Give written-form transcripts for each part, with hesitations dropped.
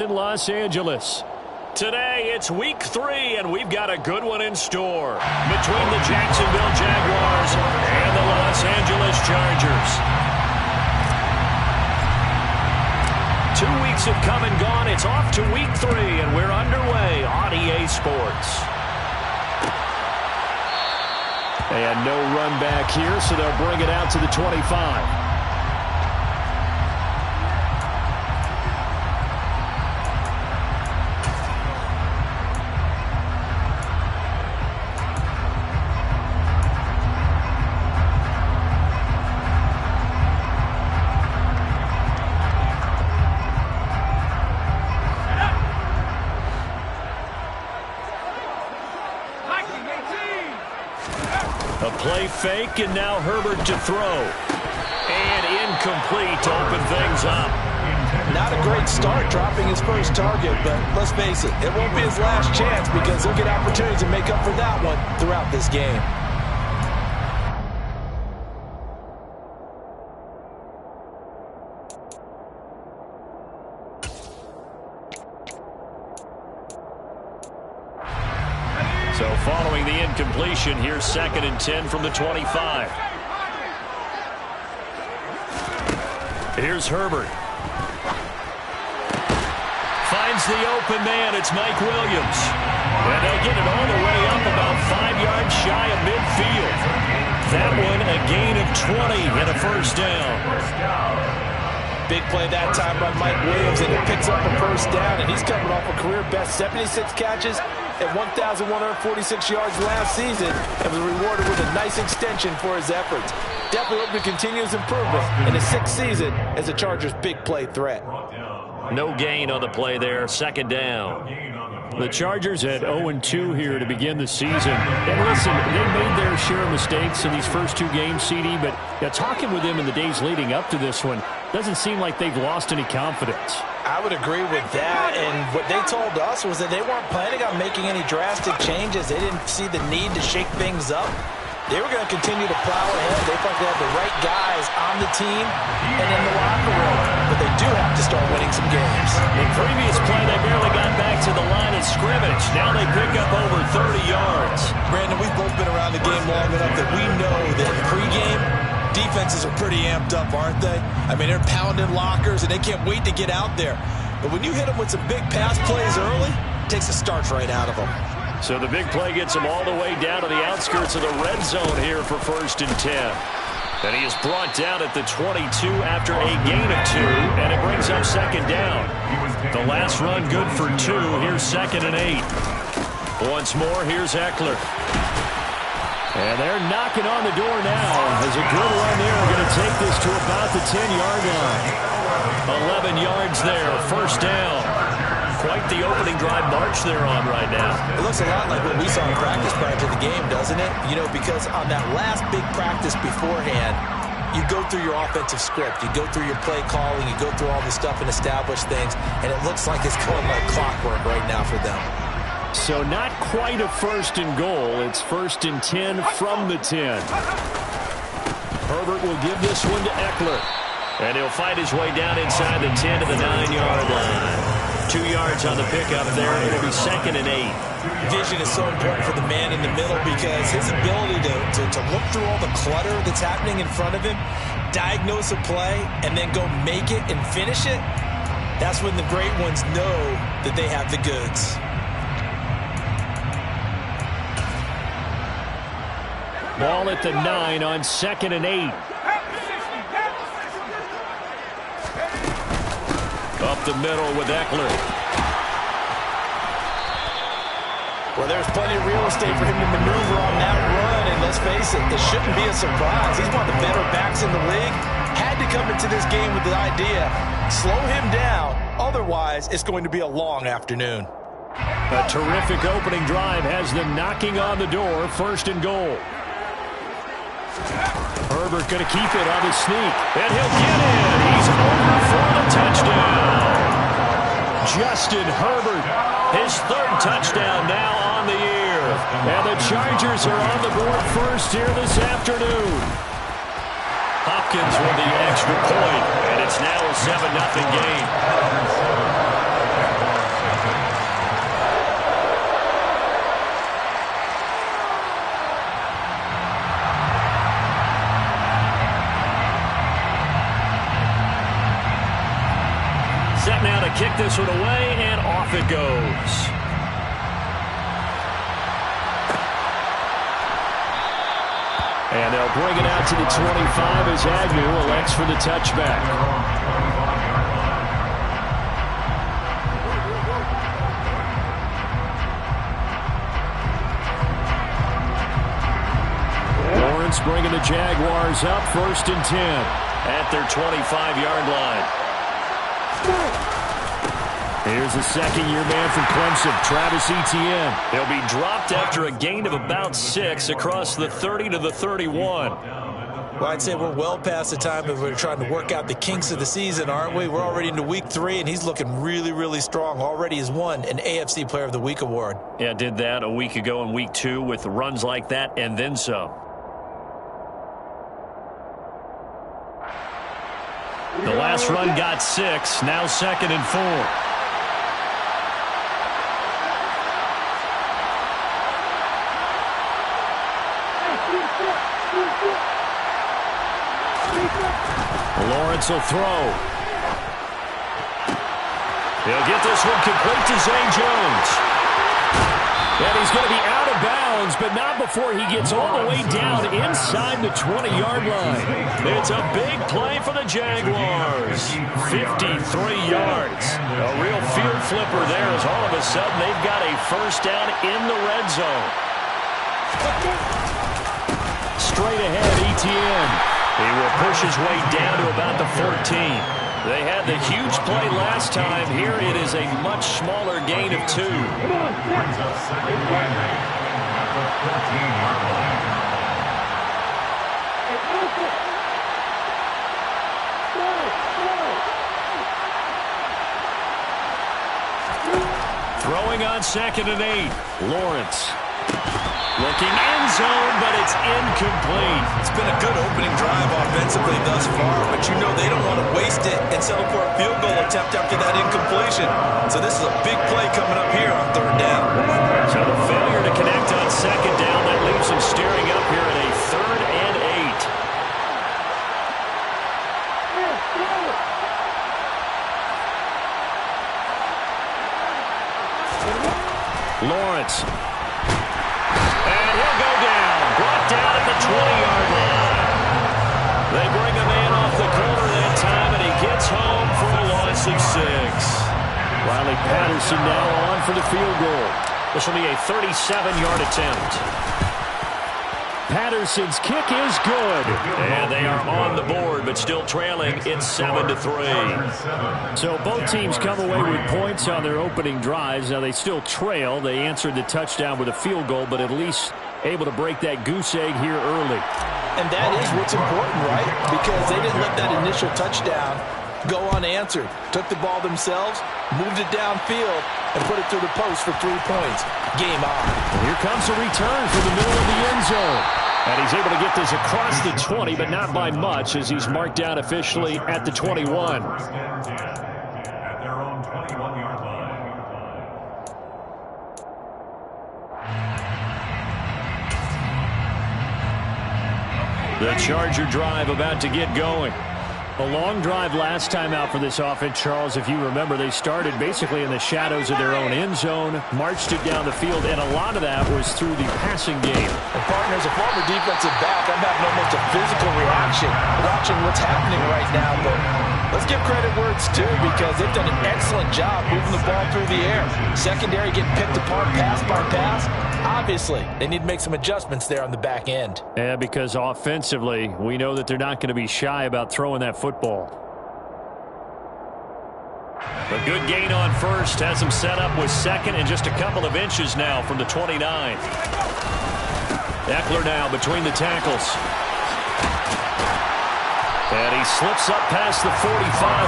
In Los Angeles. Today, it's week 3, and we've got a good one in store between the Jacksonville Jaguars and the Los Angeles Chargers. 2 weeks have come and gone. It's off to week 3, and we're underway on EA Sports. And no run back here, so they'll bring it out to the 25. Play fake, and now Herbert to throw. And incomplete to open things up. Not a great start dropping his first target, but let's face it, it won't be his last chance because he'll get opportunities to make up for that one throughout this game. So following the incompletion, here's 2nd and 10 from the 25. Here's Herbert. Finds the open man. It's Mike Williams. And they'll get it all the way up about 5 yards shy of midfield. That one a gain of 20 and a first down. Big play that time by Mike Williams, and it picks up a first down, and he's coming off a career-best 76 catches at 1,146 yards last season and was rewarded with a nice extension for his efforts. Definitely hope to continue his improvement in his 6th season as a Chargers' big play threat. No gain on the play there, 2nd down. The Chargers at 0-2 here to begin the season. And listen, they made their share of mistakes in these first 2 games, CD, but talking with them in the days leading up to this one, doesn't seem like they've lost any confidence. I would agree with that, and what they told us was that they weren't planning on making any drastic changes. They didn't see the need to shake things up. They were going to continue to plow ahead. They thought they had the right guys on the team and in the locker room, but they do have to start winning some games. The previous play, they barely got back to the line of scrimmage. Now they pick up over 30 yards. Brandon, we've both been around the game long enough that we know that pregame, defenses are pretty amped up, aren't they? I mean, they're pounding lockers, and they can't wait to get out there. But when you hit them with some big pass plays early, it takes the starch right out of them. So the big play gets him all the way down to the outskirts of the red zone here for 1st and 10. And he is brought down at the 22 after a gain of 2, and it brings up 2nd down. The last run good for 2. Here's 2nd and 8. Once more, here's Eckler. And they're knocking on the door now. There's a good run there. We're going to take this to about the 10-yard line. 11 yards there, 1st down. Quite the opening drive march they're on right now. It looks a lot like what we saw in practice prior to the game, doesn't it? You know, because on that last big practice beforehand, you go through your offensive script. You go through your play calling. You go through all the stuff and establish things. And it looks like it's going like clockwork right now for them. So not quite a 1st and goal. It's 1st and 10 from the 10. Herbert will give this one to Eckler. And he'll fight his way down inside the 10 to the 9-yard line. 2 yards on the pickup there. It'll be 2nd and 8. Vision is so important for the man in the middle because his ability to look through all the clutter that's happening in front of him, diagnose a play, and then go make it and finish it, that's when the great ones know that they have the goods. Ball at the 9 on 2nd and 8. Up the middle with Eckler. Well, there's plenty of real estate for him to maneuver on that run, and let's face it, it shouldn't be a surprise. He's one of the better backs in the league. Had to come into this game with the idea, slow him down, otherwise it's going to be a long afternoon. A terrific opening drive has them knocking on the door, 1st and goal. Herbert going to keep it on the sneak, and he'll get in. He's over for the touchdown. Justin Herbert, his 3rd touchdown now on the year. And the Chargers are on the board first here this afternoon. Hopkins with the extra point, and it's now a 7-0 game. this one away, and off it goes. And they'll bring it out to the 25 as Agnew elects for the touchback. Lawrence bringing the Jaguars up 1st and 10 at their 25-yard line. Here's a second-year man from Clemson, Travis Etienne. He'll be dropped after a gain of about 6 across the 30 to the 31. Well, I'd say we're well past the time that we're trying to work out the kinks of the season, aren't we? We're already into week 3, and he's looking really, really strong. Already has won an AFC Player of the Week award. Yeah, did that a week ago in week 2 with runs like that and then some. The last run got 6, now 2nd and 4. Lawrence will throw. He'll get this one complete to Zay Jones. And he's going to be out of bounds, but not before he gets all the way down inside the 20-yard line. It's a big play for the Jaguars. 53 yards. A real field flipper there as all of a sudden they've got a first down in the red zone. Straight ahead, Etienne. He will push his way down to about the 14. They had the huge play last time. Here it is a much smaller gain of 2. Throwing on 2nd and 8. Lawrence. Looking end zone, but it's incomplete. It's been a good opening drive offensively thus far, but you know they don't want to waste it and settle for a field goal attempt after that incompletion. So this is a big play coming up here on 3rd down. So the failure to connect on 2nd down, that leaves them steering up here at a 3rd and 8. Lawrence. And he'll go down. Brought down at the 20-yard line. They bring a man off the corner that time, and he gets home for a loss of 6. Riley Patterson now on for the field goal. This will be a 37-yard attempt. Patterson's kick is good. And they are on the board, but still trailing. It's 7-3. So both teams come away with points on their opening drives. Now they still trail. They answered the touchdown with a field goal, but at least able to break that goose egg here early. And that is what's important, right? Because they didn't let that initial touchdown go unanswered. Took the ball themselves, moved it downfield, and put it through the post for 3 points. Game on. And here comes a return from the middle of the end zone. And he's able to get this across the 20, but not by much, as he's marked down officially at the 21. The Charger drive about to get going. A long drive last time out for this offense, Charles. If you remember, they started basically in the shadows of their own end zone, marched it down the field, and a lot of that was through the passing game. And partner, as a former defensive back, I'm having almost a physical reaction watching what's happening right now. But let's give credit where it's due, because they've done an excellent job moving the ball through the air. Secondary getting picked apart pass by pass. Obviously, they need to make some adjustments there on the back end. Yeah, because offensively, we know that they're not going to be shy about throwing that football. A good gain on first has him set up with 2nd and just a couple of inches now from the 29. Eckler now between the tackles. And he slips up past the 45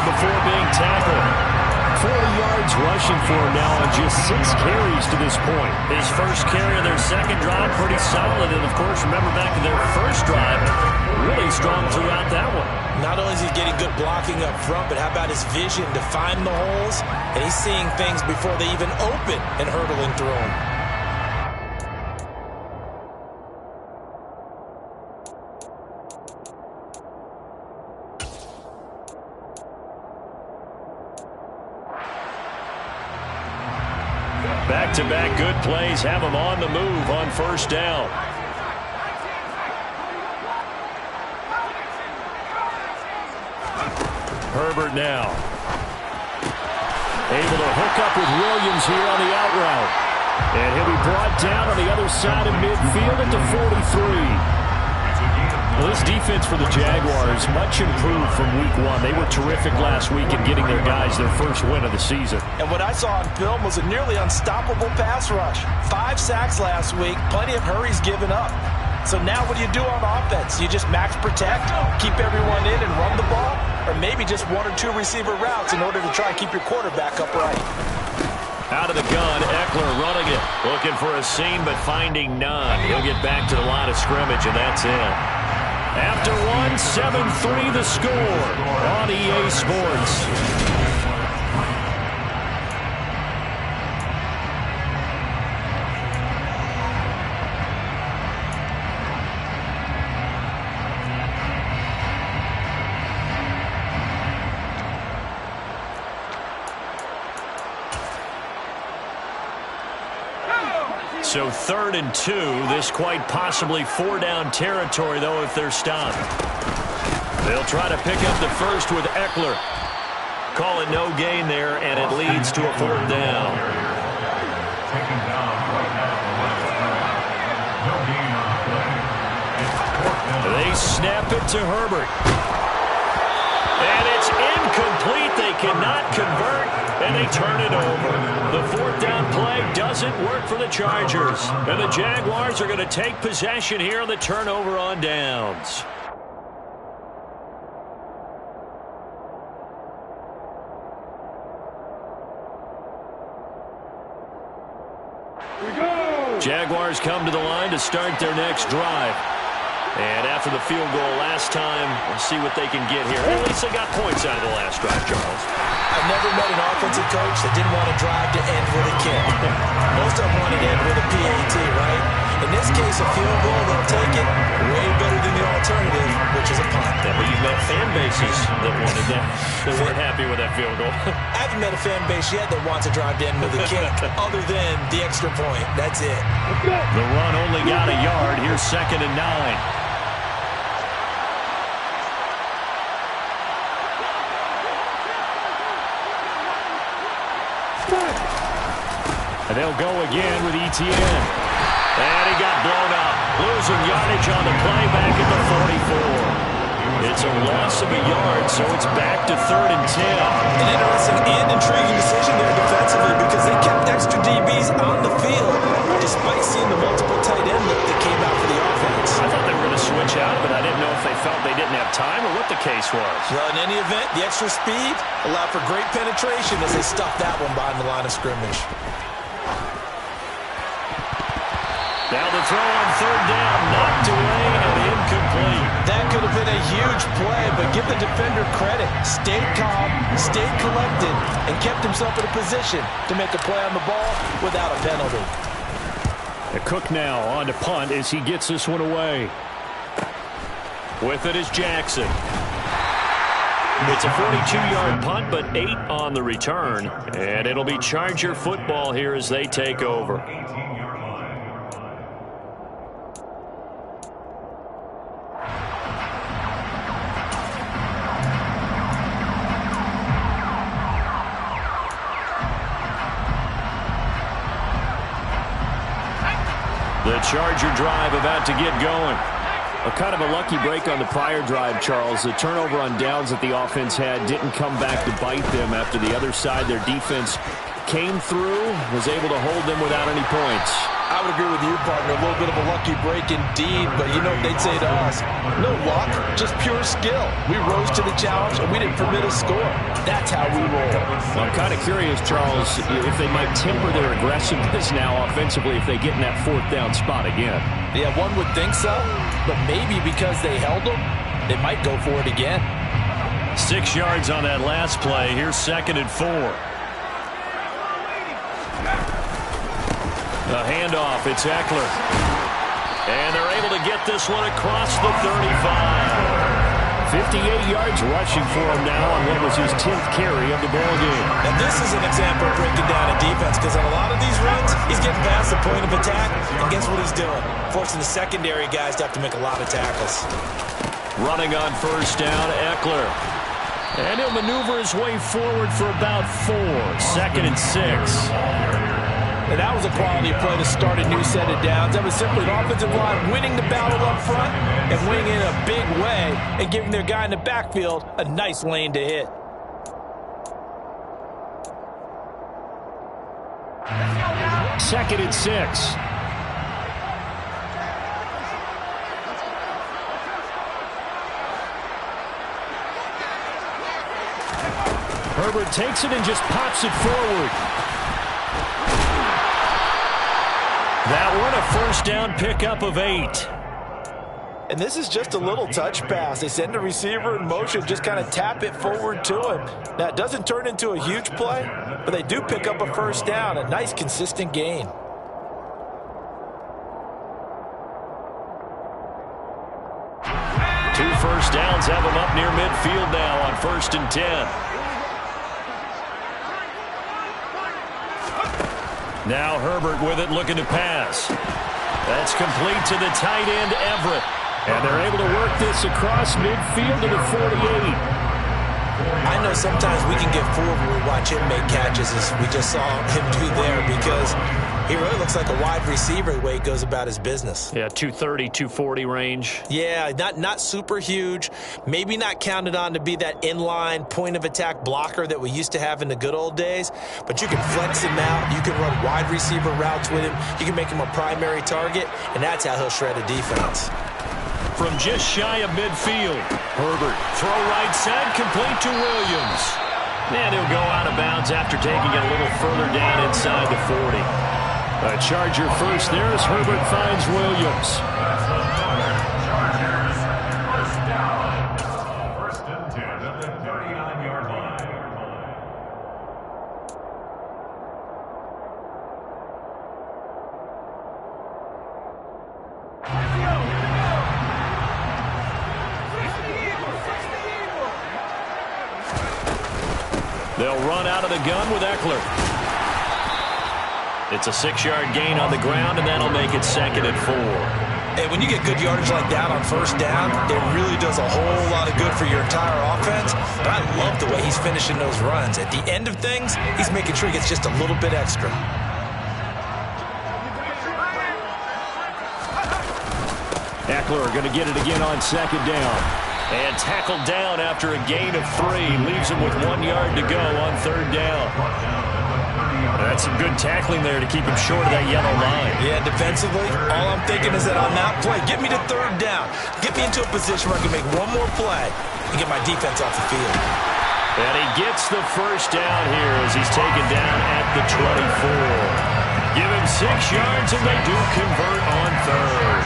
before being tackled. 40 yards rushing for him now on just 6 carries to this point. His first carry of their second drive, pretty solid. And, of course, remember back to their first drive, really strong throughout that one. Not only is he getting good blocking up front, but how about his vision to find the holes? And he's seeing things before they even open and hurdling through them. Back-to-back good plays have them on the move on first down. Herbert now. Able to hook up with Williams here on the out route. And he'll be brought down on the other side of midfield at the 43. Well, this defense for the Jaguars, much improved from week one. They were terrific last week in getting their guys their first win of the season. And what I saw on film was a nearly unstoppable pass rush. 5 sacks last week, plenty of hurries given up. So now what do you do on offense? You just max protect, keep everyone in and run the ball? Or maybe just 1 or 2 receiver routes in order to try and keep your quarterback upright? Out of the gun, Eckler running it. Looking for a seam, but finding none. He'll get back to the line of scrimmage, and that's it. After one, 7-3 the score on EA Sports. So 3rd and 2. This quite possibly 4-down territory, though, if they're stopped. They'll try to pick up the first with Eckler. Call it no gain there, and it leads to a 4th down. They snap it to Herbert. And it's incomplete. They cannot convert, and they turn it over. The 4th down play doesn't work for the Chargers. And the Jaguars are going to take possession here on the turnover on downs. Jaguars come to the line to start their next drive. And after the field goal last time, we'll see what they can get here. At least they got points out of the last drive, Charles. I've never met an offensive coach that didn't want a drive to end with a kick. Most of them want it to end with a PAT, right? In this case, a field goal, they'll take it way better than the alternative, which is a punt. Yeah, but you've met fan bases that wanted that. They weren't happy with that field goal. I haven't met a fan base yet that wants a drive to end with a kick other than the extra point. That's it. The run only got a yard. Here's 2nd and 9. And they'll go again with Etienne. And he got blown up. Losing yardage on the play back at the 44. It's a loss of a yard, so it's back to 3rd and 10. An interesting and intriguing decision there defensively because they kept extra DBs on the field despite seeing the multiple tight end look that came out for the offense. I thought they were going to switch out, but I didn't know if they felt they didn't have time or what the case was. Well, in any event, the extra speed allowed for great penetration as they stuffed that one behind the line of scrimmage. Now the throw on 3rd down, knocked away and incomplete. That could have been a huge play, but give the defender credit. Stayed calm, stayed collected, and kept himself in a position to make a play on the ball without a penalty. Cook now on to punt as he gets this one away. With it is Jackson. It's a 42-yard punt, but 8 on the return. And it'll be Charger football here as they take over. The Charger drive about to get going. A kind of a lucky break on the prior drive, Charles. The turnover on downs that the offense had didn't come back to bite them after the other side. Their defense came through, was able to hold them without any points. I would agree with you, partner. A little bit of a lucky break indeed, but you know what they'd say to us? No luck, just pure skill. We rose to the challenge, and we didn't permit a score. That's how we roll. I'm kind of curious, Charles, if they might temper their aggressiveness now offensively if they get in that 4th down spot again. Yeah, one would think so, but maybe because they held them, they might go for it again. 6 yards on that last play. Here's 2nd and 4. The handoff, it's Eckler. And they're able to get this one across the 35. 58 yards rushing for him now on what was his 10th carry of the ballgame. And this is an example of breaking down a defense because on a lot of these runs, point of attack, and guess what he's doing? Forcing the secondary guys to have to make a lot of tackles. Running on first down, Eckler. And he'll maneuver his way forward for about 4. 2nd and 6. And that was a quality play to start a new set of downs. That was simply an offensive line winning the battle up front and winning in a big way and giving their guy in the backfield a nice lane to hit. Second and 6. Herbert takes it and just pops it forward. That one, a first down pickup of 8. And this is just a little touch pass. They send the receiver in motion, just kind of tap it forward to him. Now, it doesn't turn into a huge play, but they do pick up a first down, a nice, consistent gain. Two first downs have him up near midfield now on 1st and 10. Now Herbert with it, looking to pass. That's complete to the tight end, Everett. And they're able to work this across midfield to the 48. I know sometimes we can get fooled when we watch him make catches, as we just saw him do there, because he really looks like a wide receiver the way he goes about his business. Yeah, 230, 240 range. Yeah, not super huge. Maybe not counted on to be that inline point-of-attack blocker that we used to have in the good old days, but you can flex him out. You can run wide receiver routes with him. You can make him a primary target, and that's how he'll shred a defense. From just shy of midfield, Herbert, throw right side, complete to Williams. And he'll go out of bounds after taking it a little further down inside the 40. A Charger first there as Herbert finds Williams. First and 10 at the 39-yard line. They'll run out of the gun with Eckler. It's a 6-yard gain on the ground, and that'll make it 2nd and 4. And when you get good yardage like that on first down, it really does a whole lot of good for your entire offense. But I love the way he's finishing those runs. At the end of things, he's making sure he gets just a little bit extra. Eckler going to get it again on 2nd down. And tackled down after a gain of 3. Leaves him with 1 yard to go on 3rd down. That's some good tackling there to keep him short of that yellow line. Yeah, defensively, all I'm thinking is that on that play, get me to 3rd down. Get me into a position where I can make one more play and get my defense off the field. And he gets the first down here as he's taken down at the 24. Give him 6 yards, and they do convert on 3rd.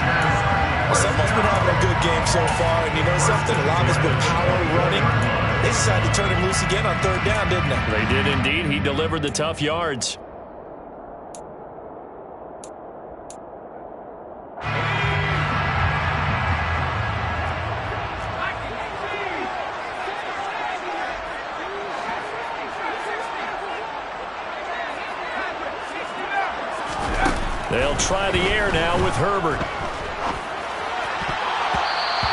Well, someone's been having a good game so far, and you know something? A lot of it's been power running. They decided to turn him loose again on 3rd down, didn't they? They did indeed. He delivered the tough yards. They'll try the air now with Herbert.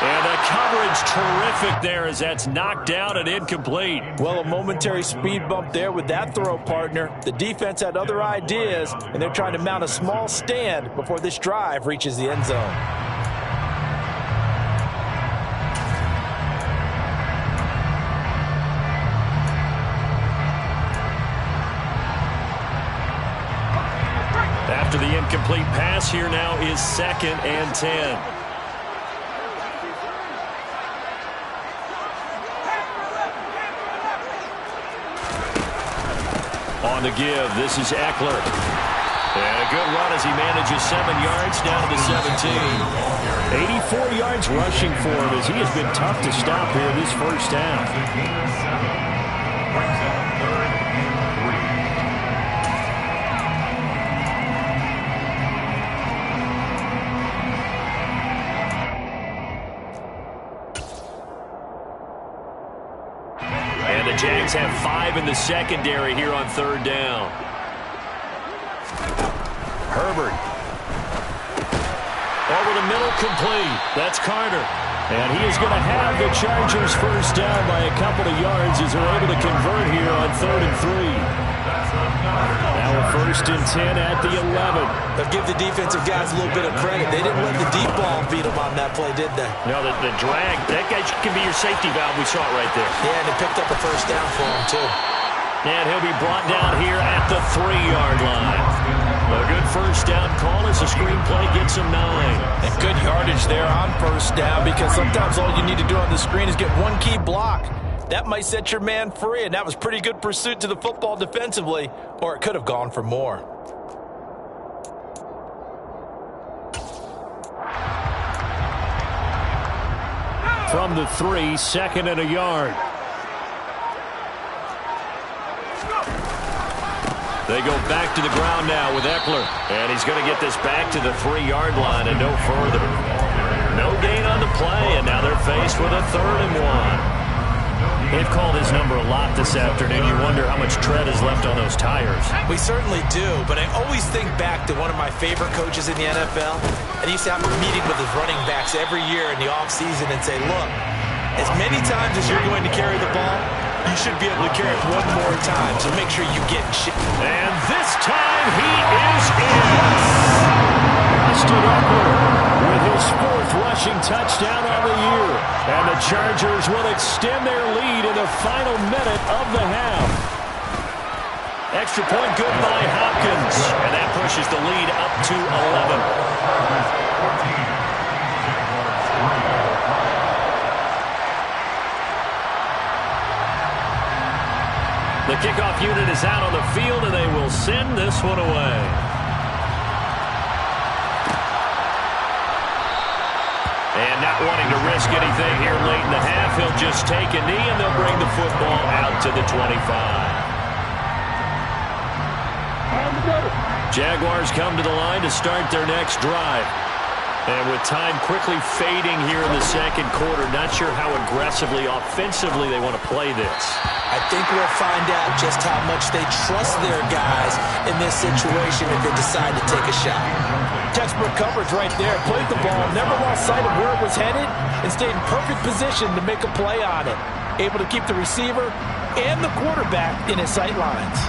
And the coverage terrific there as that's knocked down and incomplete. Well, a momentary speed bump there with that throw, partner. The defense had other ideas, and they're trying to mount a small stand before this drive reaches the end zone. After the incomplete pass, here now is 2nd and 10. On the give, this is Eckler. And a good run as he manages 7 yards down to the 17. 84 yards rushing for him as he has been tough to stop here this first half. The Jags have 5 in the secondary here on 3rd down. Herbert. Over the middle, complete. That's Carter. And he is going to have the Chargers first down by a couple of yards as they're able to convert here on 3rd and 3. Now a 1st and 10 at the 11. They'll give the defensive guys a little bit of credit. They didn't let the deep ball beat them on that play, did they? No, the drag, that guy can be your safety valve. We saw it right there. Yeah, and they picked up a first down for him, too. And he'll be brought down here at the 3-yard line. A good first down call as the screenplay gets him 9. And good yardage there on first down, because sometimes all you need to do on the screen is get one key block. That might set your man free, and that was pretty good pursuit to the football defensively, or it could have gone for more. From the 3, 2nd and a yard. They go back to the ground now with Eckler. And he's going to get this back to the 3-yard line and no further. No gain on the play, and now they're faced with a 3rd and 1. They've called his number a lot this afternoon. You wonder how much tread is left on those tires. We certainly do, but I always think back to one of my favorite coaches in the NFL. And he used to have a meeting with his running backs every year in the offseason and say, look, as many times as you're going to carry the ball, you should be able to carry it one more time, so make sure you get shit. And this time he is in. Austin Eckler with his 4th rushing touchdown on the year. And the Chargers will extend their lead in the final minute of the half. Extra point good by Hopkins. And that pushes the lead up to 11. The kickoff unit is out on the field, and they will send this one away. And not wanting to risk anything here late in the half, he'll just take a knee, and they'll bring the football out to the 25. Jaguars come to the line to start their next drive. And with time quickly fading here in the 2nd quarter, not sure how aggressively, offensively they want to play this. I think we'll find out just how much they trust their guys in this situation if they decide to take a shot. Textbook coverage right there. Played the ball, never lost sight of where it was headed, and stayed in perfect position to make a play on it. Able to keep the receiver and the quarterback in his sight lines.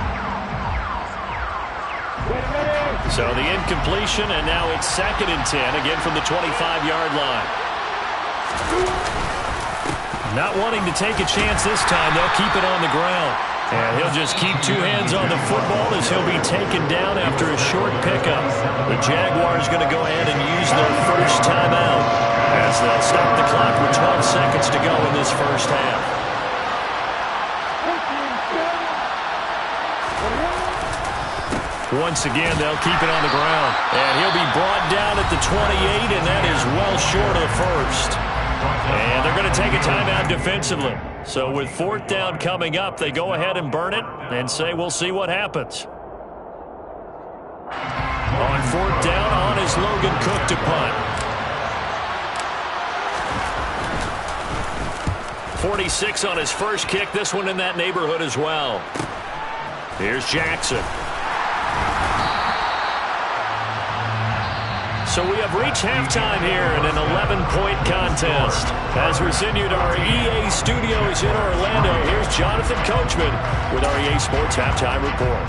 So the incompletion, and now it's 2nd and 10, again from the 25-yard line. Not wanting to take a chance this time, they'll keep it on the ground. And he'll just keep 2 hands on the football as he'll be taken down after a short pickup. The Jaguars going to go ahead and use their first timeout as they'll stop the clock with 12 seconds to go in this first half. Once again, they'll keep it on the ground. And he'll be brought down at the 28, and that is well short of the first. And they're going to take a timeout defensively. So with 4th down coming up, they go ahead and burn it and say we'll see what happens. On 4th down, on is Logan Cook to punt. 46 on his first kick. This one in that neighborhood as well. Here's Jackson. So we have reached halftime here in an 11-point contest. As we send you to our EA studios in Orlando, here's Jonathan Coachman with our EA Sports Halftime Report.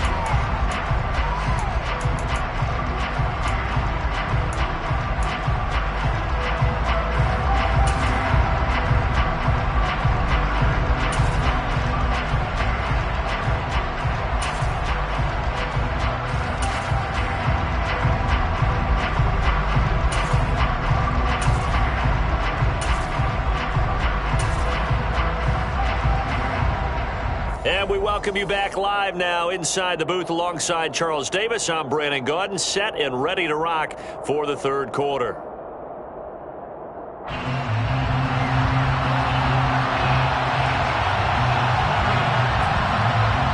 And we welcome you back live now inside the booth alongside Charles Davis. I'm Brandon Gaudin, set and ready to rock for the 3rd quarter.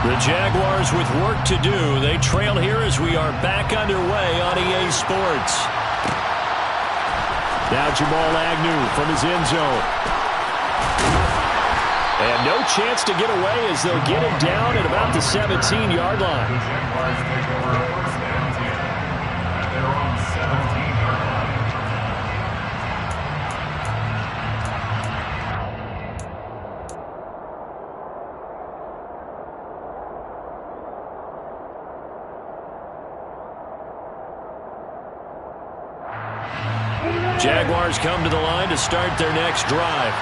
The Jaguars with work to do. They trail here as we are back underway on EA Sports. Now Jamal Agnew from his end zone. And no chance to get away as they'll get him down at about the 17-yard line. Jaguars come to the line to start their next drive.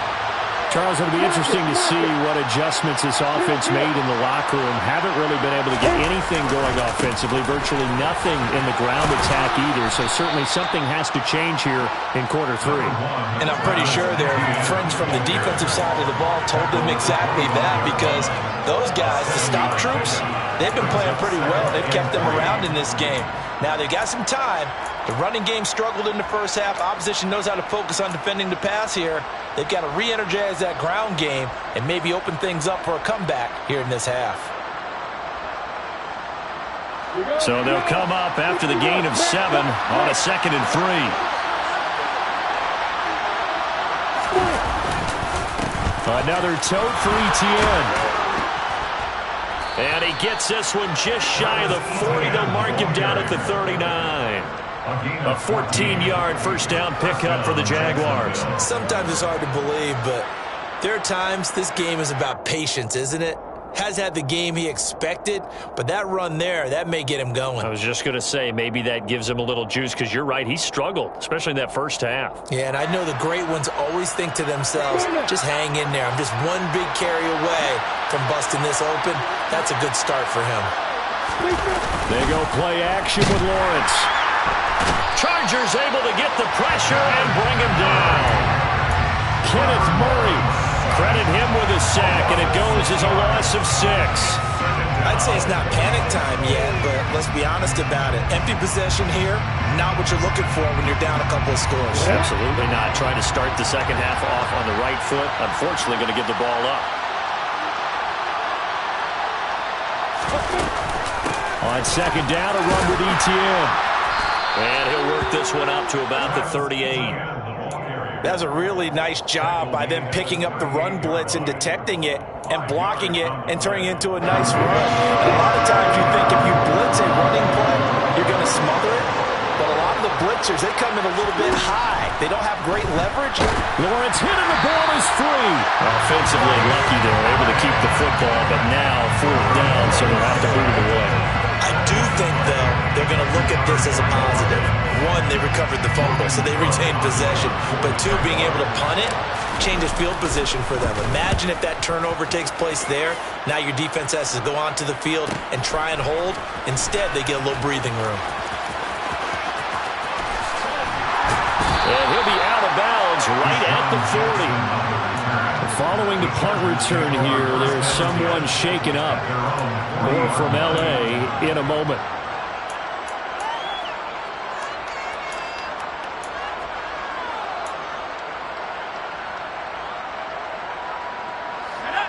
Charles, it'll be interesting to see what adjustments this offense made in the locker room. Haven't really been able to get anything going offensively, virtually nothing in the ground attack either. So certainly something has to change here in quarter 3. And I'm pretty sure their friends from the defensive side of the ball told them exactly that, because those guys, the stop troops, they've been playing pretty well. They've kept them around in this game. Now they've got some time. The running game struggled in the first half. Opposition knows how to focus on defending the pass here. They've got to re-energize that ground game and maybe open things up for a comeback here in this half. So they'll come up after the gain of 7 on a 2nd and 3. Another tote for Etienne. And he gets this one just shy of the 40. They'll mark him down at the 39. A 14-yard first down pickup for the Jaguars. Sometimes it's hard to believe, but there are times this game is about patience, isn't it? Has had the game he expected, but that run there, that may get him going. I was just going to say, maybe that gives him a little juice, because you're right, he struggled, especially in that first half. Yeah, and I know the great ones always think to themselves, just hang in there. I'm just one big carry away from busting this open. That's a good start for him. They go play action with Lawrence. Chargers able to get the pressure and bring him down. Kenneth Murray. Credit him with a sack, and it goes as a loss of 6. I'd say it's not panic time yet, but let's be honest about it. Empty possession here, not what you're looking for when you're down a couple of scores. Absolutely not. Trying to start the second half off on the right foot. Unfortunately, going to give the ball up. On second down, a run with Etienne. And he'll work this one up to about the 38. That's a really nice job by them picking up the run blitz and detecting it and blocking it and turning it into a nice run. And a lot of times you think if you blitz a running play, you're going to smother it. But a lot of the blitzers, they come in a little bit high. They don't have great leverage. Lawrence hit and the ball is free. Offensively lucky they're able to keep the football, but now 4th down, so they'll have to boot it away. I do think, though, they're going to look at this as a positive. 1, they recovered the fumble, so they retained possession. But 2, being able to punt it changes field position for them. Imagine if that turnover takes place there. Now your defense has to go onto the field and try and hold. Instead, they get a little breathing room. And he'll be out of bounds right at the 40. Following the punt return here, there's someone shaken up. More from L.A. in a moment.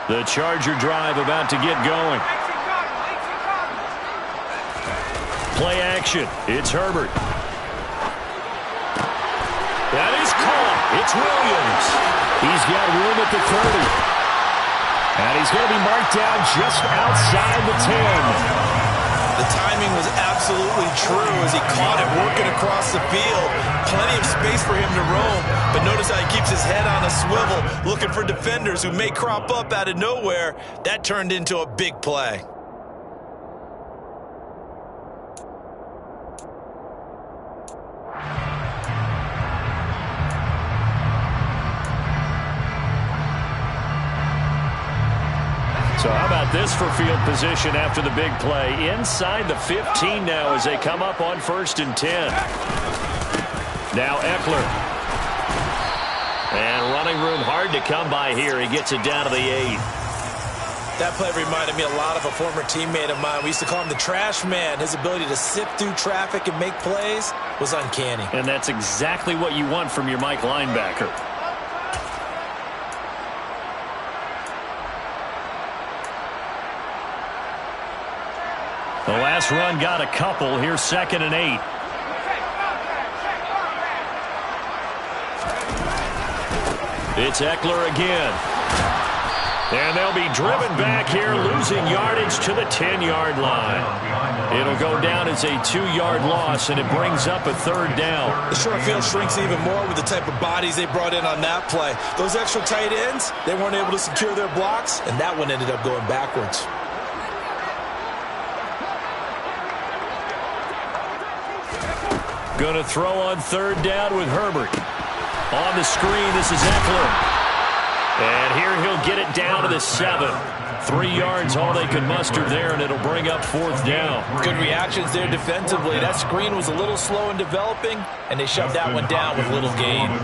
The Charger drive about to get going. Play action. It's Herbert. That is caught. It's Williams. He's got room at the 30. And he's going to be marked down just outside the 10. The timing was absolutely true as he caught it working across the field. Plenty of space for him to roam. But notice how he keeps his head on a swivel, looking for defenders who may crop up out of nowhere. That turned into a big play. So how about this for field position after the big play? Inside the 15 now as they come up on 1st and 10. Now Eckler. And running room hard to come by here. He gets it down to the 8. That play reminded me a lot of a former teammate of mine. We used to call him the trash man. His ability to sift through traffic and make plays was uncanny. And that's exactly what you want from your Mike linebacker. The last run got a couple. Here's 2nd and 8. It's Eckler again. And they'll be driven back here, losing yardage to the 10-yard line. It'll go down as a 2-yard loss, and it brings up a 3rd down. The short field shrinks even more with the type of bodies they brought in on that play. Those extra tight ends, they weren't able to secure their blocks, and that one ended up going backwards. Going to throw on 3rd down with Herbert. On the screen, this is Eckler. And here he'll get it down to the 7. 3 yards, all they could muster there, and it'll bring up 4th down. Good reactions there defensively. That screen was a little slow in developing, and they shut that one down with little gain. A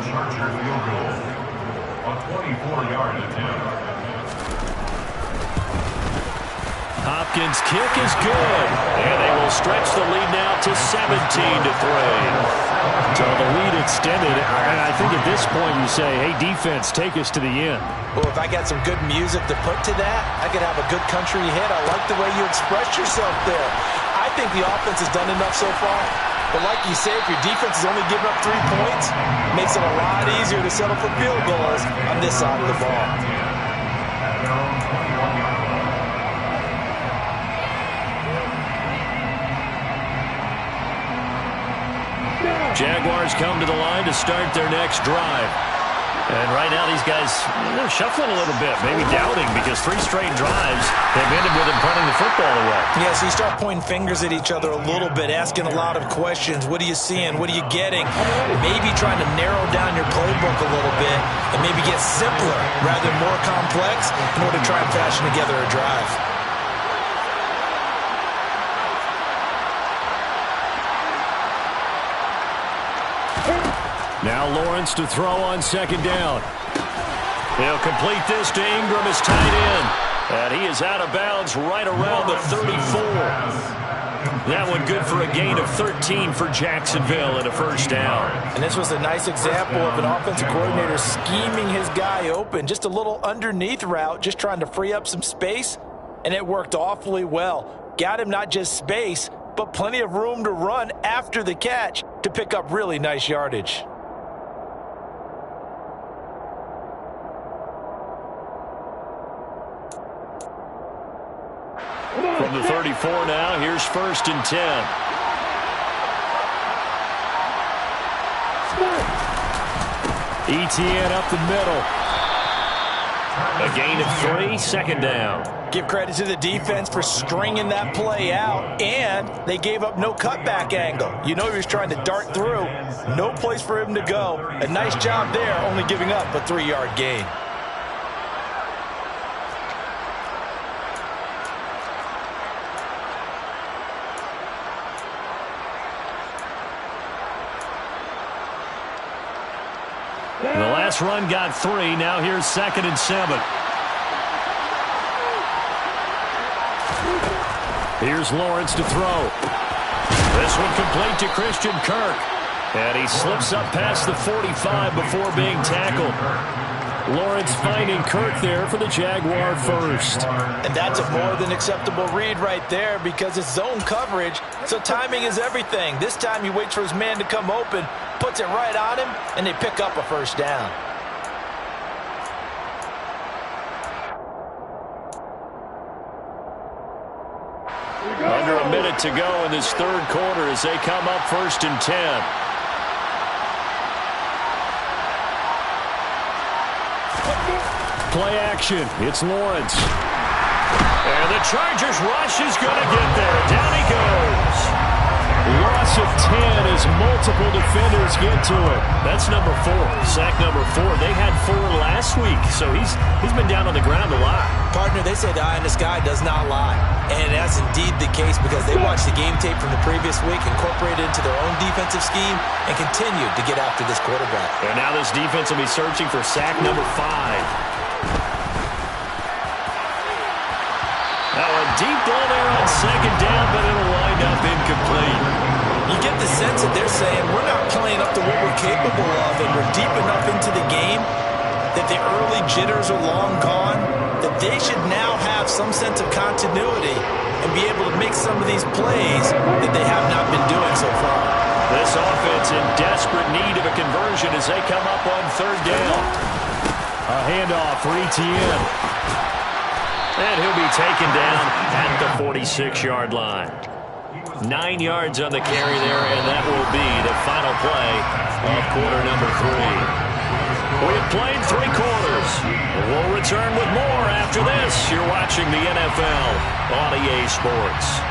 24-yard attempt. Hopkins' kick is good, and they will stretch the lead now to 17-3. So the lead extended, and I think at this point you say, hey, defense, take us to the end. Well, if I got some good music to put to that, I could have a good country hit. I like the way you express yourself there. I think the offense has done enough so far. But like you say, if your defense is only giving up 3 points, it makes it a lot easier to settle for field goals on this side of the ball. Jaguars come to the line to start their next drive. And right now these guys, they're shuffling a little bit, maybe doubting, because 3 straight drives, they've ended with them punting the football away. Yeah, so you start pointing fingers at each other a little bit, asking a lot of questions. What are you seeing? What are you getting? Maybe trying to narrow down your playbook a little bit and maybe get simpler rather than more complex in order to try and fashion together a drive. Now Lawrence to throw on 2nd down. He'll complete this to Ingram, his tight end. And he is out of bounds right around the 34. That one good for a gain of 13 for Jacksonville and a 1st down. And this was a nice example of an offensive coordinator scheming his guy open. Just a little underneath route, just trying to free up some space. And it worked awfully well. Got him not just space, but plenty of room to run after the catch to pick up really nice yardage. From the 34 now, here's 1st and 10. ETN up the middle. A gain of 3, 2nd down. Give credit to the defense for stringing that play out, and they gave up no cutback angle. You know he was trying to dart through. No place for him to go. A nice job there, only giving up a 3-yard gain. The last run got 3. Now here's 2nd and 7. Here's Lawrence to throw. This one complete to Christian Kirk. And he slips up past the 45 before being tackled. Lawrence finding Kirk there for the Jaguar 1st. And that's a more than acceptable read right there because it's zone coverage, so timing is everything. This time he waits for his man to come open, puts it right on him, and they pick up a 1st down. Under a minute to go in this 3rd quarter as they come up 1st and 10. Play action. It's Lawrence. And the Chargers rush is going to get there. Down he goes. Loss of 10 as multiple defenders get to it. That's number 4. Sack number 4. They had 4 last week, so he's been down on the ground a lot. Partner, they say the eye in the sky does not lie. And that's indeed the case because they watched the game tape from the previous week, incorporated it into their own defensive scheme, and continued to get after this quarterback. And now this defense will be searching for sack number 5. Now a deep ball there on 2nd down, but it'll wind up incomplete. You get the sense that they're saying we're not playing up to what we're capable of, and we're deep enough into the game that the early jitters are long gone, that they should now have some sense of continuity and be able to make some of these plays that they have not been doing so far. This offense in desperate need of a conversion as they come up on 3rd down. A handoff for ETN. And he'll be taken down at the 46-yard line. 9 yards on the carry there, and that will be the final play of quarter number 3. We have played 3 quarters. We'll return with more after this. You're watching the NFL on EA Sports.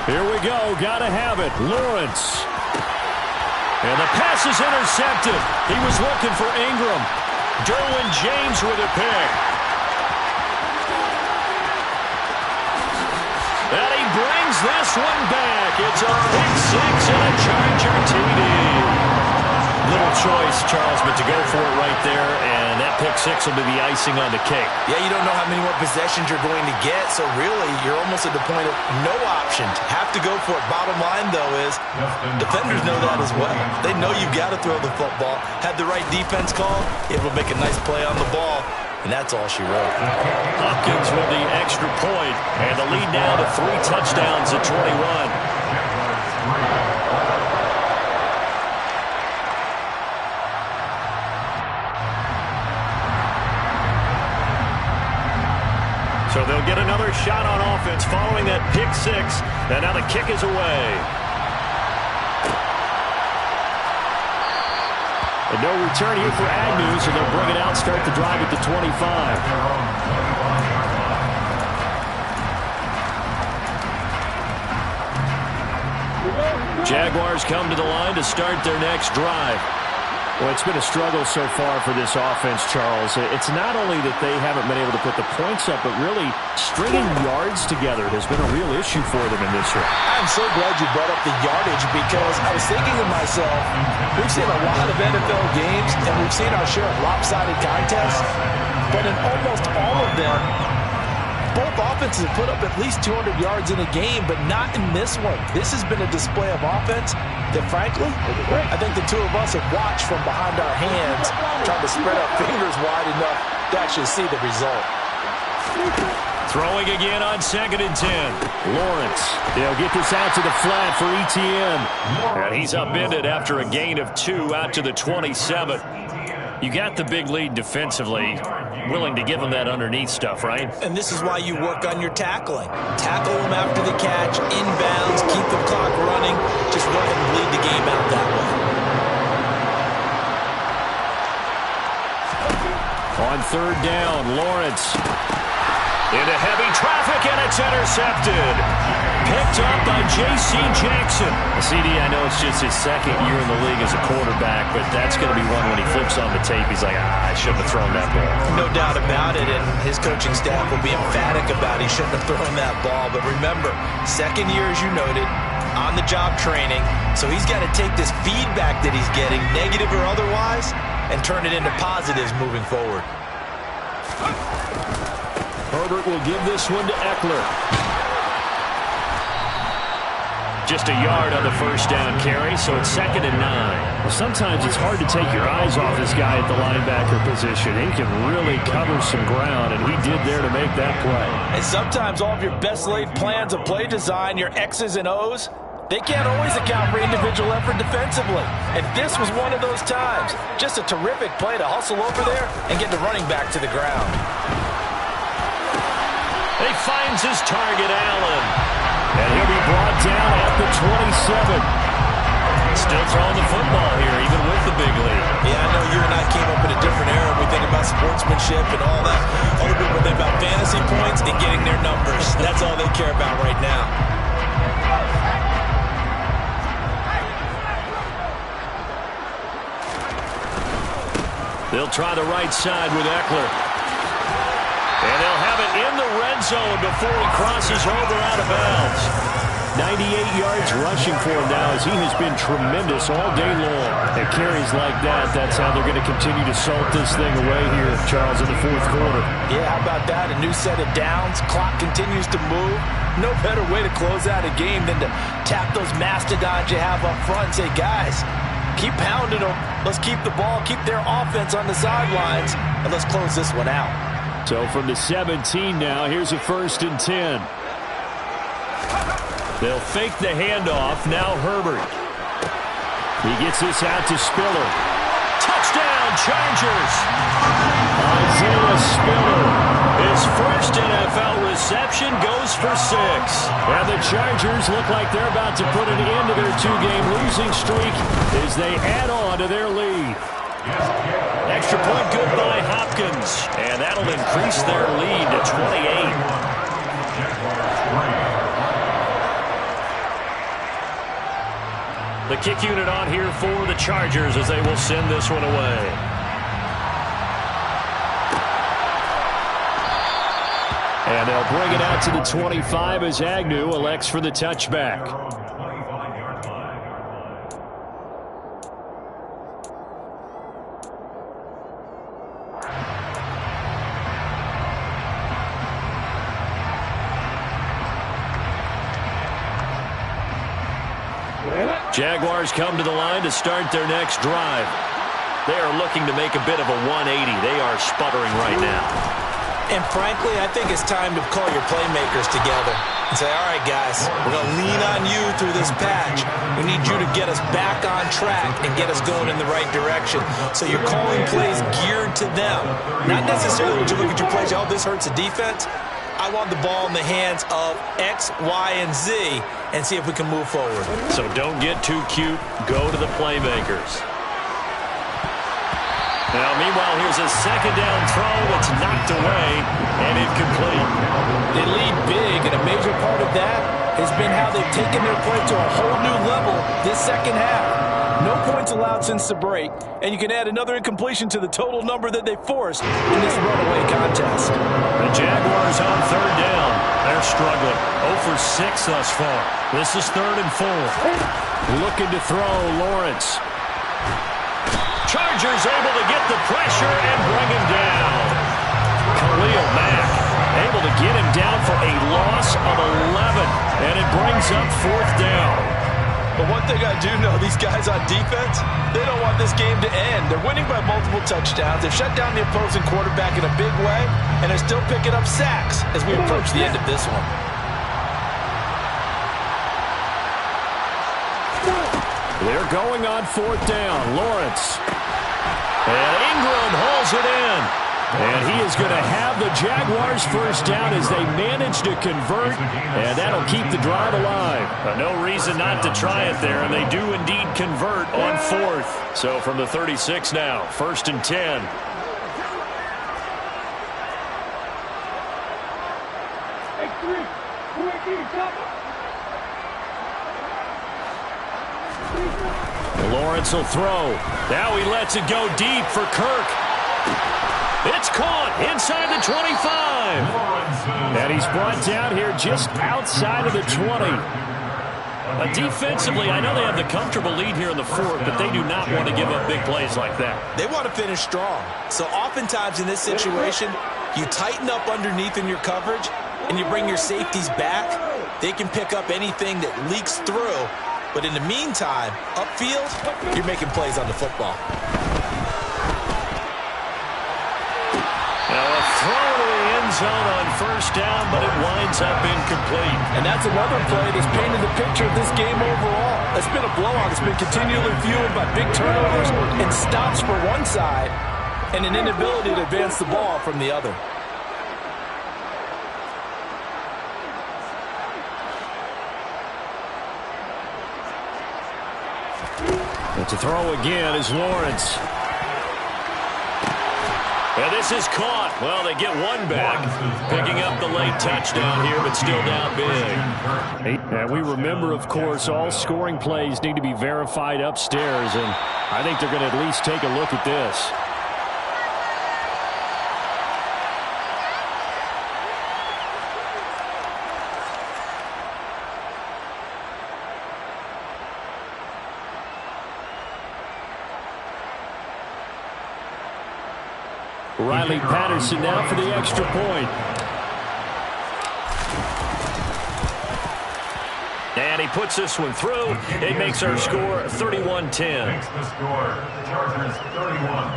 Here we go. Got to have it. Lawrence. And the pass is intercepted. He was looking for Ingram. Derwin James with a pick. And he brings this one back. It's a pick six and a Charger TD. Little choice, Charles, but to go for it right there, and that pick six will be the icing on the cake. Yeah, you don't know how many more possessions you're going to get, so really you're almost at the point of no option. Have to go for it. Bottom line, though, is defenders know that as well. They know you've got to throw the football. Had the right defense call, it will make a nice play on the ball, and that's all she wrote. Hopkins with the extra point, and the lead now to 3 touchdowns at 21. So they'll get another shot on offense following that pick six. And now the kick is away. And no return here for Agnew, so they'll bring it out, start the drive at the 25. Jaguars come to the line to start their next drive. Well, it's been a struggle so far for this offense, Charles. It's not only that they haven't been able to put the points up, but really stringing yards together has been a real issue for them in this one. I'm so glad you brought up the yardage because I was thinking to myself, we've seen a lot of NFL games and we've seen our share of lopsided contests, but in almost all of them, both offenses have put up at least 200 yards in a game, but not in this one. This has been a display of offense that, frankly, I think the two of us have watched from behind our hands, trying to spread our fingers wide enough to actually see the result. Throwing again on 2nd and 10. Lawrence. They'll get this out to the flat for ETN. And he's upended after a gain of 2 out to the 27. You got the big lead defensively. Willing to give them that underneath stuff, right? And this is why you work on your tackling. Tackle them after the catch, inbounds, keep the clock running. Just go ahead and bleed the game out that way. On 3rd down, Lawrence. Into heavy traffic, and it's intercepted. Picked up by J.C. Jackson. CD, I know it's just his 2nd year in the league as a quarterback, but that's going to be one when he flips on the tape. He's like, I shouldn't have thrown that ball. No doubt about it, and his coaching staff will be emphatic about he shouldn't have thrown that ball. But remember, 2nd year, as you noted, on-the-job training, so he's got to take this feedback that he's getting, negative or otherwise, and turn it into positives moving forward. Herbert will give this one to Eckler. Just a yard on the 1st down carry, so it's 2nd and 9. Well, sometimes it's hard to take your eyes off this guy at the linebacker position. He can really cover some ground, and he did there to make that play. And sometimes all of your best-laid plans of play design, your X's and O's, they can't always account for individual effort defensively. And this was one of those times. Just a terrific play to hustle over there and get the running back to the ground. He finds his target, Allen. And he'll be brought down at the 27. Still throwing the football here, even with the big lead. Yeah, I know you and I came up in a different era. We think about sportsmanship and all that. Other people think about fantasy points and getting their numbers. That's all they care about right now. They'll try the right side with Eckler. And they'll have it in the red zone before he crosses over out of bounds. 98 yards rushing for him now as he has been tremendous all day long. At carries like that, that's how they're going to continue to salt this thing away here, Charles, in the 4th quarter. Yeah, how about that? A new set of downs. Clock continues to move. No better way to close out a game than to tap those mastodons you have up front and say, guys, keep pounding them. Let's keep the ball, keep their offense on the sidelines, and let's close this one out. So from the 17 now, here's a 1st and 10. They'll fake the handoff. Now Herbert. He gets this out to Spiller. Touchdown, Chargers. Isaiah Spiller. His first NFL reception goes for 6. And the Chargers look like they're about to put an end to their 2-game losing streak as they add on to their lead. Extra point good by Hopkins. And that'll increase their lead to 28. The kick unit on here for the Chargers as they will send this one away. And they'll bring it out to the 25 as Agnew elects for the touchback. Jaguars come to the line to start their next drive. They are looking to make a bit of a 180. They are sputtering right now. And frankly, I think it's time to call your playmakers together and say, all right, guys, we're going to lean on you through this patch. We need you to get us back on track and get us going in the right direction. So you're calling plays geared to them. Not necessarily when you look at your plays, oh, this hurts the defense. I want the ball in the hands of X, Y, and Z and see if we can move forward. So don't get too cute. Go to the playmakers. Now, meanwhile, here's a second down throw. It's knocked away and incomplete. They lead big, and a major part of that has been how they've taken their play to a whole new level this second half. No points allowed since the break, and you can add another incompletion to the total number that they forced in this runaway contest. The Jaguars on third down. They're struggling. 0 for 6 thus far. This is 3rd and 4. Looking to throw, Lawrence. Chargers able to get the pressure and bring him down. Khalil Mack able to get him down for a loss of 11, and it brings up 4th down. But one thing I do know, these guys on defense, they don't want this game to end. They're winning by multiple touchdowns. They've shut down the opposing quarterback in a big way, and they're still picking up sacks as we approach the end of this one. They're going on 4th down. Lawrence. And Ingram hauls it in. And he is going to have the Jaguars first down as they manage to convert, and that'll keep the drive alive. No reason not to try it there, and they do indeed convert on 4th. So from the 36 now, 1st and 10. Lawrence will throw. Now he lets it go deep for Kirk. It's caught inside the 25. And he's brought down here just outside of the 20. Defensively, I know they have the comfortable lead here in the 4th, but they do not want to give up big plays like that. They want to finish strong. So oftentimes in this situation, you tighten up underneath in your coverage, and you bring your safeties back. They can pick up anything that leaks through. But in the meantime, upfield, you're making plays on the football. Now a throw to the end zone on 1st down, but it winds up incomplete. And that's another play that's painted the picture of this game overall. It's been a blowout. It's been continually fueled by big turnovers and stops for one side and an inability to advance the ball from the other. But to throw again is Lawrence. And this is caught. Well, they get one back. Picking up the late touchdown here, but still down big. And we remember, of course, all scoring plays need to be verified upstairs, and I think they're going to at least take a look at this. Riley Patterson now for the extra point. And he puts this one through. It makes our score 31-10. Makes the score Chargers 31,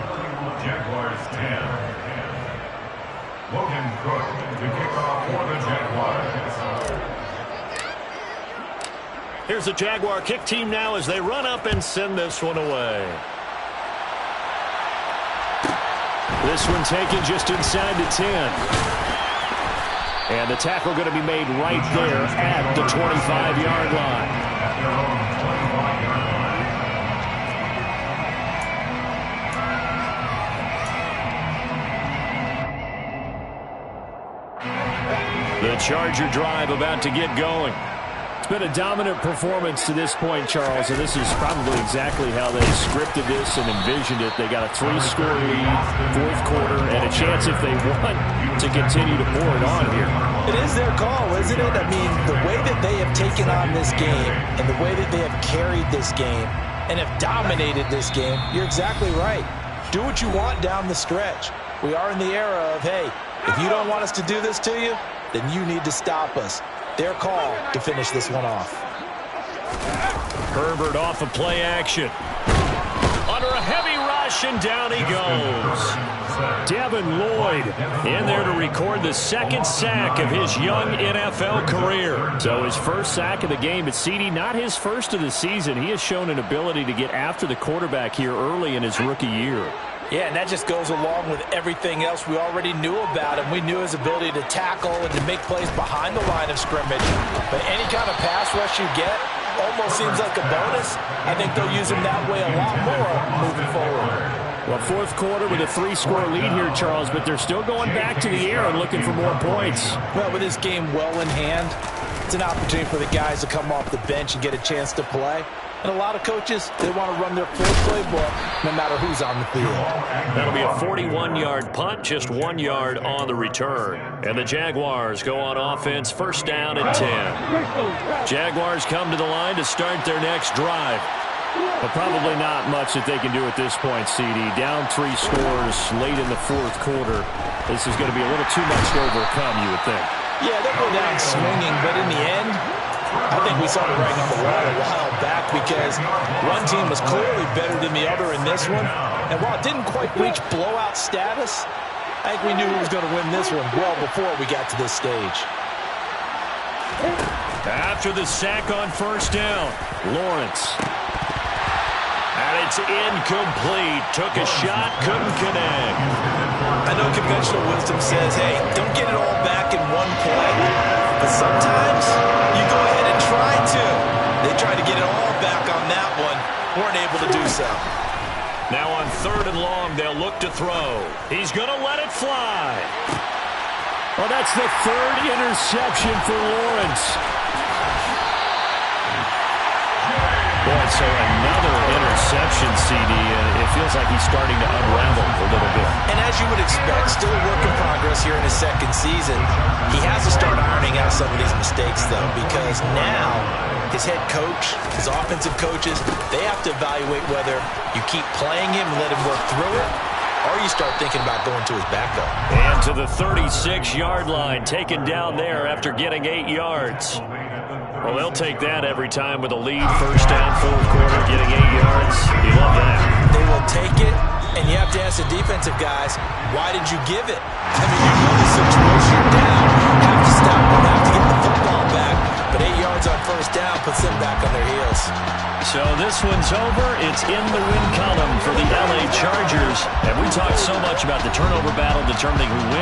Jaguars 10. Logan Cook to kick off for the Jaguars. Here's the Jaguar kick team now as they run up and send this one away. This one taken just inside the 10. And the tackle going to be made right there at the 25-yard line. The Charger drive about to get going. been a dominant performance to this point, Charles, and this is probably exactly how they scripted this and envisioned it. They got a 3-score lead, fourth quarter, and a chance if they want to continue to pour it on here. It is their call, isn't it? I mean, the way that they have taken on this game and the way that they have carried this game and have dominated this game, you're exactly right. Do what you want down the stretch. We are in the era of, hey, if you don't want us to do this to you, then you need to stop us. Their call to finish this one off. Herbert off of play action. Under a heavy rush, and down he goes. Devin Lloyd in there to record the second sack of his young NFL career. So his first sack of the game, but CD, not his first of the season. He has shown an ability to get after the quarterback here early in his rookie year. Yeah, and that just goes along with everything else we already knew about him. We knew his ability to tackle and to make plays behind the line of scrimmage. But any kind of pass rush you get almost seems like a bonus. I think they'll use him that way a lot more moving forward. Well, fourth quarter with a 3-score lead here, Charles, but they're still going back to the air and looking for more points. Well, with this game well in hand, it's an opportunity for the guys to come off the bench and get a chance to play. And a lot of coaches, they want to run their full playbook no matter who's on the field. That'll be a 41-yard punt, just 1 yard on the return. And the Jaguars go on offense, first down and 10. Jaguars come to the line to start their next drive. But probably not much that they can do at this point, CD. Down 3 scores late in the fourth quarter. This is going to be a little too much to overcome, you would think. Yeah, they'll go down swinging, but in the end, I think we saw the writing on the wall a while back because one team was clearly better than the other in this one. And while it didn't quite reach blowout status, I think we knew who was going to win this one well before we got to this stage. After the sack on first down, Lawrence. And it's incomplete. Took a shot, couldn't connect. I know conventional wisdom says, hey, don't get it all back in one play. But sometimes you go ahead and try to. They tried to get it all back on that one. Weren't able to do so. Now on third and long, they'll look to throw. He's going to let it fly. Well, that's the third interception for Lawrence. Boy, so another interception, CD. It feels like he's starting to unravel a little bit. And as you would expect, still a work in progress here in his second season. He has to start ironing out some of these mistakes, though, because now his head coach, his offensive coaches, they have to evaluate whether you keep playing him and let him work through it, or you start thinking about going to his backup. And to the 36-yard line, taken down there after getting 8 yards. Well, they'll take that every time with a lead. First down, fourth quarter, getting 8 yards. You love that. They will take it, and you have to ask the defensive guys, why did you give it? I mean, you know the situation, you're down. You have to stop them, have to get the football back. But 8 yards on first down puts them back on their heels. So this one's over. It's in the win column for the LA Chargers. And we talked so much about the turnover battle determining who wins.